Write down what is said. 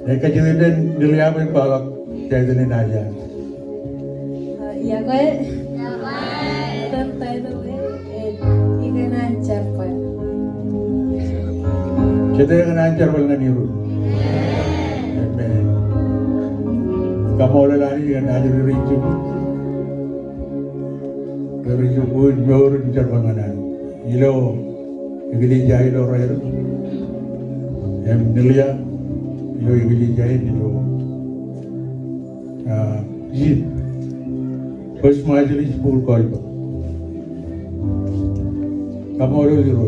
Kejadian dilihat yang balak jadi nanya. Iya kue. Tantai itu ikan acar kue. Jadi yang lancar balngan niru. Kamu oleh lari kan ada ricu. Ricu pun jauh lancar balngan. Ilo, igili jahil orang itu. Yang dilihat, ilo igili jahil ilo. First majelis full call. Kamu oleh liru.